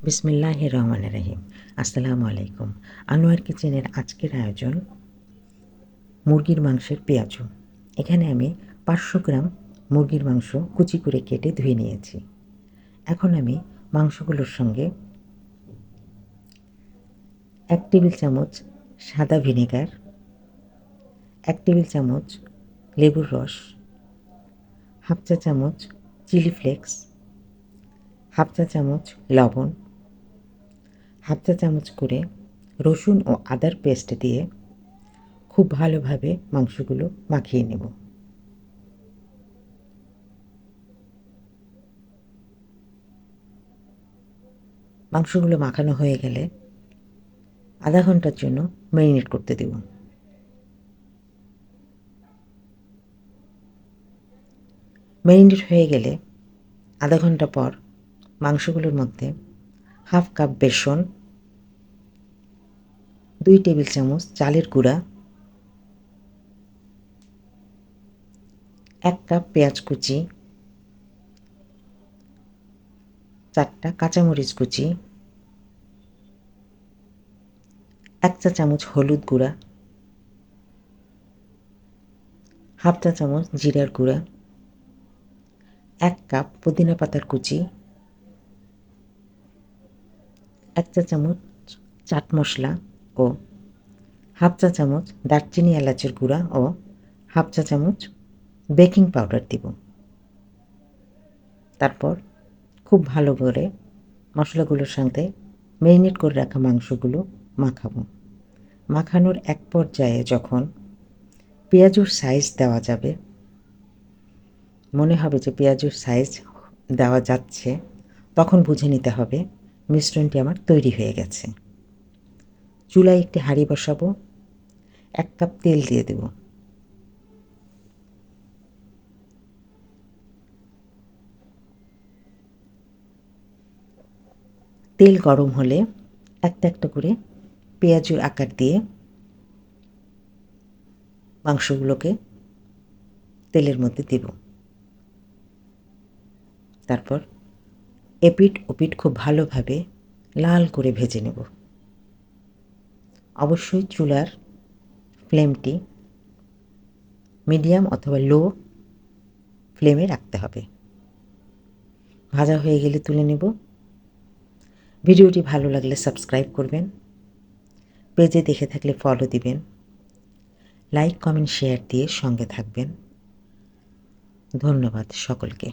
বিসমিল্লাহির রহমানির রহিম। আসসালামু আলাইকুম। আনোয়ার কিচেনের আজকের আয়োজন মুরগির মাংসের পেঁয়াজু। এখানে আমি 500 গ্রাম মুরগির মাংস কুচি করে কেটে ধুয়ে নিয়েছি। এখন আমি মাংসগুলোর সঙ্গে 1 টেবিল চামচ সাদা ভিনেগার, 1 টেবিল চামচ লেবুর রস, হাফ চা চামচ চিলি ফ্লেক্স, হাফ চা চামচ লবণ, হাফ চা চামচ করে রসুন ও আদার পেস্ট দিয়ে খুব ভালোভাবে মাংসগুলো মাখিয়ে নেব। মাংসগুলো মাখানো হয়ে গেলে আধা ঘন্টার জন্য ম্যারিনেট করতে দেব। ম্যারিনেট হয়ে গেলে আধা ঘন্টা পর মাংসগুলোর মধ্যে হাফ কাপ বেসন, 2 টেবিল চামচ চালের গুঁড়া, 1 কাপ পেঁয়াজ কুচি, 4টা কাঁচামরিচ কুচি, 1 চা চামচ হলুদ গুঁড়া, হাফ চা চামচ জিরার গুঁড়া, 1 কাপ পুদিনা পাতার কুচি, 1 চা চামচ চাট মশলা ও হাফ চা চামচ দারচিনি এলাচের গুঁড়া ও হাফ চা চামচ বেকিং পাউডার দিব। তারপর খুব ভালো করে মশলাগুলোর সাথে ম্যারিনেট করে রাখা মাংসগুলো মাখাবো। মাখানোর এক পর্যায়ে যখন পেঁয়াজুর সাইজ দেওয়া যাবে, মনে হবে যে পেঁয়াজুর সাইজ দেওয়া যাচ্ছে, তখন বুঝে নিতে হবে মিশ্রণটি আমার তৈরি হয়ে গেছে। চুলায় একটি হাঁড়ি বসাবো, 1 কাপ তেল দিয়ে দেব। তেল গরম হলে একটা একটা করে পেঁয়াজুর আকার দিয়ে মাংসগুলোকে তেলের মধ্যে দেব। তারপর এপিঠ ওপিঠ খুব ভালোভাবে লাল করে ভেজে নেব। অবশ্যই চুলার ফ্লেমটি মিডিয়াম অথবা লো ফ্লেমে রাখতে হবে। ভাজা হয়ে গেলে তুলে নেব। ভিডিওটি ভালো লাগলে সাবস্ক্রাইব করবেন, পেজে দেখে থাকলে ফলো দিবেন, লাইক কমেন্ট শেয়ার দিয়ে সঙ্গে থাকবেন। ধন্যবাদ সকলকে।